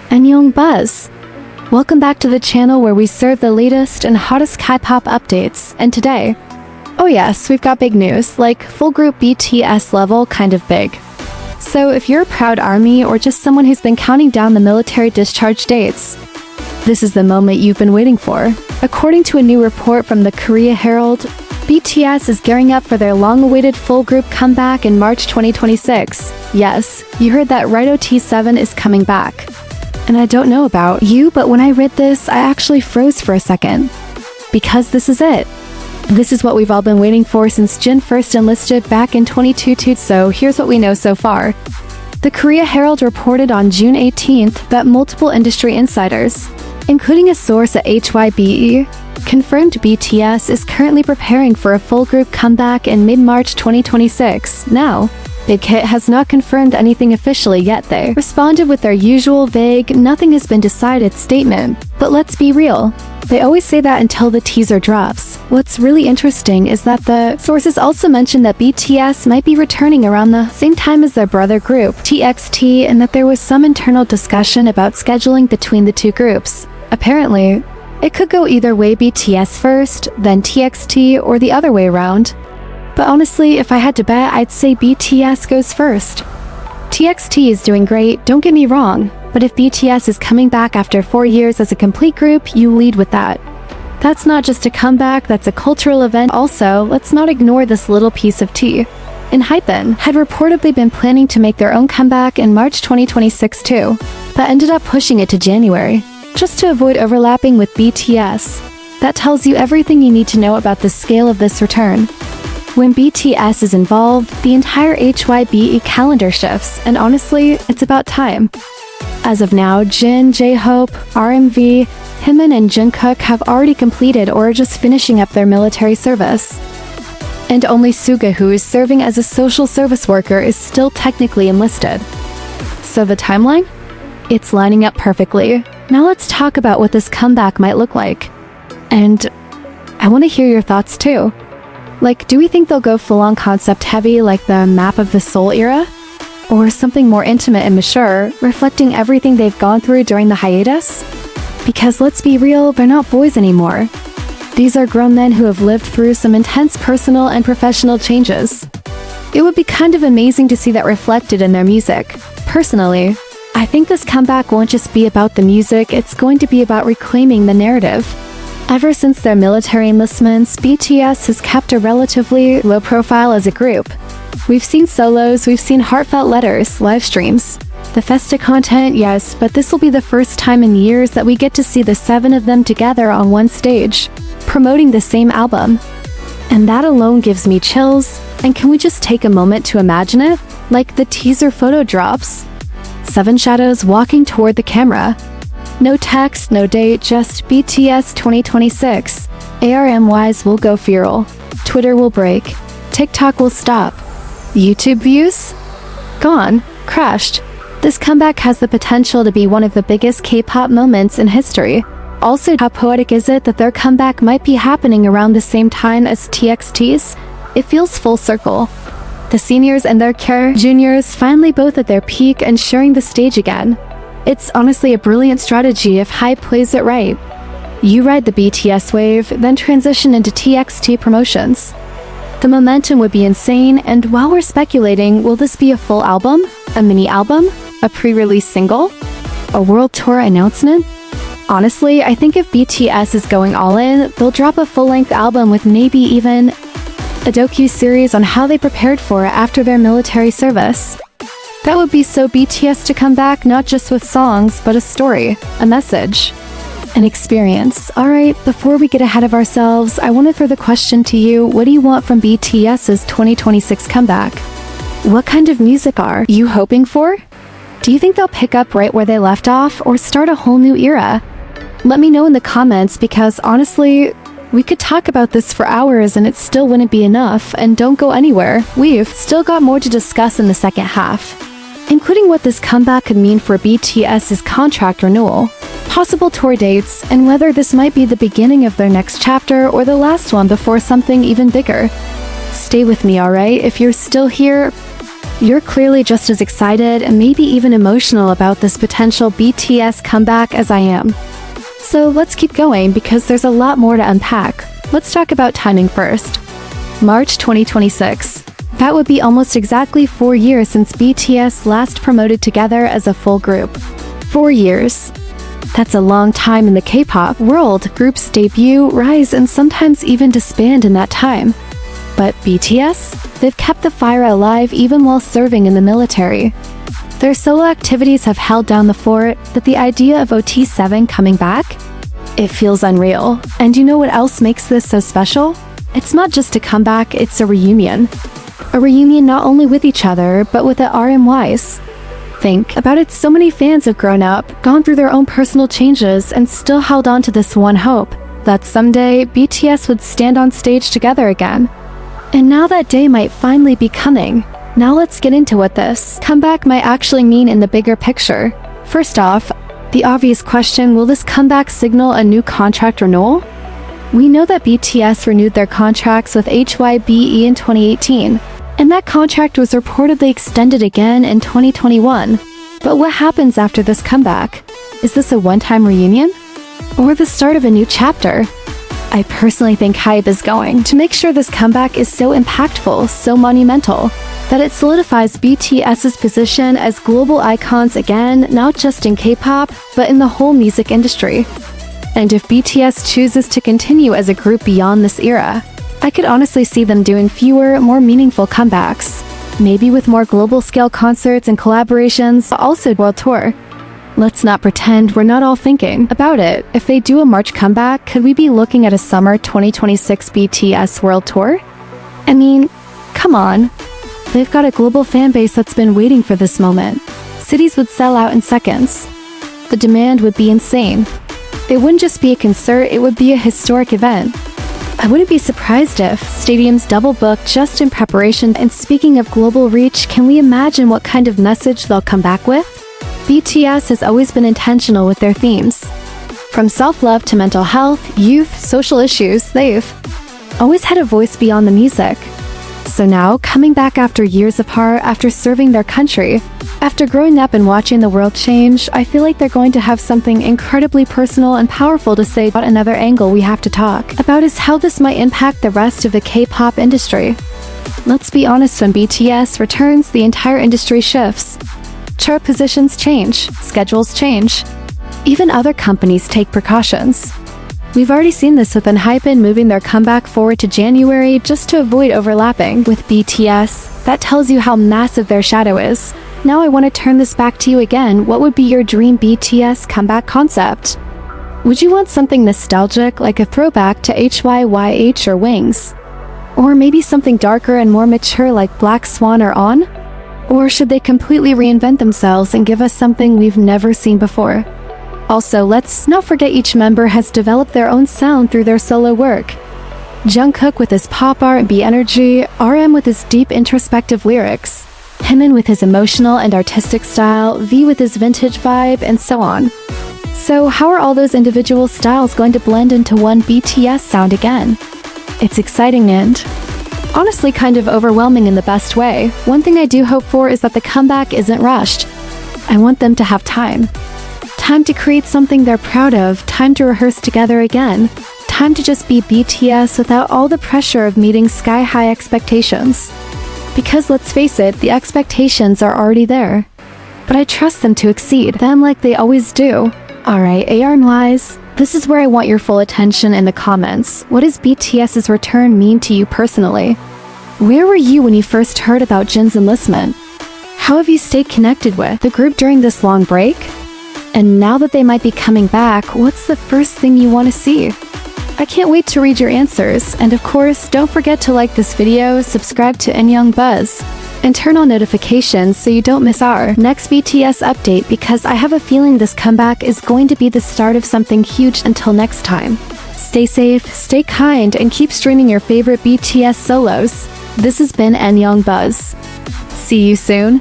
Annyeong Buzz! Welcome back to the channel where we serve the latest and hottest K-pop updates, and today, oh yes, we've got big news, like full group BTS level kind of big. So if you're a proud ARMY or just someone who's been counting down the military discharge dates, this is the moment you've been waiting for. According to a new report from the Korea Herald, BTS is gearing up for their long-awaited full group comeback in March 2026. Yes, you heard that right, OT7 is coming back. And I don't know about you, but when I read this, I actually froze for a second. Because this is it. This is what we've all been waiting for since Jin first enlisted back in 2022, so here's what we know so far. The Korea Herald reported on June 18th that multiple industry insiders, including a source at HYBE, confirmed BTS is currently preparing for a full group comeback in mid-March 2026. Now, Big Hit has not confirmed anything officially yet. They responded with their usual vague, nothing has been decided statement. But let's be real. They always say that until the teaser drops. What's really interesting is that the sources also mentioned that BTS might be returning around the same time as their brother group, TXT, and that there was some internal discussion about scheduling between the two groups. Apparently, it could go either way, BTS first, then TXT, or the other way around. But honestly, if I had to bet, I'd say BTS goes first. TXT is doing great, don't get me wrong, but if BTS is coming back after 4 years as a complete group, you lead with that. That's not just a comeback, that's a cultural event. Also, let's not ignore this little piece of tea. ENHYPEN had reportedly been planning to make their own comeback in March 2026 too, but ended up pushing it to January, just to avoid overlapping with BTS. That tells you everything you need to know about the scale of this return. When BTS is involved, the entire HYBE calendar shifts, and honestly, it's about time. As of now, Jin, J-Hope, RMV, Hyman and Jungkook have already completed or are just finishing up their military service. And only SUGA, who is serving as a social service worker, is still technically enlisted. So the timeline? It's lining up perfectly. Now let's talk about what this comeback might look like. And I want to hear your thoughts too. Like, do we think they'll go full-on concept heavy like the Map of the Soul era? Or something more intimate and mature, reflecting everything they've gone through during the hiatus? Because let's be real, they're not boys anymore. These are grown men who have lived through some intense personal and professional changes. It would be kind of amazing to see that reflected in their music. Personally, I think this comeback won't just be about the music, it's going to be about reclaiming the narrative. Ever since their military enlistments, BTS has kept a relatively low profile as a group. We've seen solos, we've seen heartfelt letters, live streams. The Festa content, yes, but this will be the first time in years that we get to see the 7 of them together on one stage, promoting the same album. And that alone gives me chills, and can we just take a moment to imagine it? Like the teaser photo drops. 7 shadows walking toward the camera. No text, no date, just BTS 2026. ARMYs will go viral. Twitter will break. TikTok will stop. YouTube views? Gone. Crashed. This comeback has the potential to be one of the biggest K-pop moments in history. Also, how poetic is it that their comeback might be happening around the same time as TXT's? It feels full circle. The seniors and their juniors finally both at their peak and sharing the stage again. It's honestly a brilliant strategy if HYBE plays it right. You ride the BTS wave, then transition into TXT promotions. The momentum would be insane, and while we're speculating, will this be a full album? A mini album? A pre-release single? A world tour announcement? Honestly, I think if BTS is going all in, they'll drop a full-length album with maybe even a docu-series on how they prepared for it after their military service. That would be so BTS to come back not just with songs, but a story, a message, an experience. Alright, before we get ahead of ourselves, I want to throw the question to you, what do you want from BTS's 2026 comeback? What kind of music are you hoping for? Do you think they'll pick up right where they left off, or start a whole new era? Let me know in the comments, because honestly, we could talk about this for hours and it still wouldn't be enough, and don't go anywhere. We've still got more to discuss in the second half, including what this comeback could mean for BTS's contract renewal, possible tour dates, and whether this might be the beginning of their next chapter or the last one before something even bigger. Stay with me, alright? If you're still here, you're clearly just as excited and maybe even emotional about this potential BTS comeback as I am. So let's keep going because there's a lot more to unpack. Let's talk about timing first. March 2026. That would be almost exactly 4 years since BTS last promoted together as a full group. 4 years. That's a long time in the K-pop world. Groups debut, rise, and sometimes even disband in that time. But BTS? They've kept the fire alive even while serving in the military. Their solo activities have held down the fort, but the idea of OT7 coming back? It feels unreal. And you know what else makes this so special? It's not just a comeback, it's a reunion. A reunion not only with each other, but with the RMYs. Think about it, so many fans have grown up, gone through their own personal changes, and still held on to this one hope, that someday BTS would stand on stage together again. And now that day might finally be coming. Now let's get into what this comeback might actually mean in the bigger picture. First off, the obvious question, will this comeback signal a new contract renewal? We know that BTS renewed their contracts with HYBE in 2018, and that contract was reportedly extended again in 2021. But what happens after this comeback? Is this a one-time reunion? Or the start of a new chapter? I personally think HYBE is going to make sure this comeback is so impactful, so monumental, that it solidifies BTS's position as global icons again, not just in K-pop, but in the whole music industry. And if BTS chooses to continue as a group beyond this era, I could honestly see them doing fewer, more meaningful comebacks. Maybe with more global-scale concerts and collaborations, but also world tour. Let's not pretend we're not all thinking about it. If they do a March comeback, could we be looking at a summer 2026 BTS world tour? I mean, come on. They've got a global fan base that's been waiting for this moment. Cities would sell out in seconds. The demand would be insane. It wouldn't just be a concert, it would be a historic event. I wouldn't be surprised if stadiums double book just in preparation. And speaking of global reach, can we imagine what kind of message they'll come back with? BTS has always been intentional with their themes. From self-love to mental health, youth, social issues, they've always had a voice beyond the music. So now, coming back after years apart, after serving their country, after growing up and watching the world change, I feel like they're going to have something incredibly personal and powerful to say. But another angle we have to talk about is how this might impact the rest of the K-pop industry. Let's be honest, when BTS returns, the entire industry shifts. Chart positions change, schedules change. Even other companies take precautions. We've already seen this with ENHYPEN moving their comeback forward to January just to avoid overlapping with BTS. That tells you how massive their shadow is. Now I want to turn this back to you again. What would be your dream BTS comeback concept? Would you want something nostalgic like a throwback to HYBE or Wings? Or maybe something darker and more mature like Black Swan or On? Or should they completely reinvent themselves and give us something we've never seen before? Also, let's not forget each member has developed their own sound through their solo work. Jungkook with his pop R&B energy, RM with his deep introspective lyrics, Hyunmin with his emotional and artistic style, V with his vintage vibe, and so on. So how are all those individual styles going to blend into one BTS sound again? It's exciting and honestly kind of overwhelming in the best way. One thing I do hope for is that the comeback isn't rushed. I want them to have time. Time to create something they're proud of, time to rehearse together again, time to just be BTS without all the pressure of meeting sky-high expectations. Because let's face it, the expectations are already there. But I trust them to exceed them like they always do. Alright, ARMYs, this is where I want your full attention in the comments. What does BTS's return mean to you personally? Where were you when you first heard about Jin's enlistment? How have you stayed connected with the group during this long break? And now that they might be coming back, what's the first thing you want to see? I can't wait to read your answers, and of course, don't forget to like this video, subscribe to ENHYPEN, and turn on notifications so you don't miss our next BTS update, because I have a feeling this comeback is going to be the start of something huge. Until next time, stay safe, stay kind, and keep streaming your favorite BTS solos. This has been ENHYPEN. See you soon.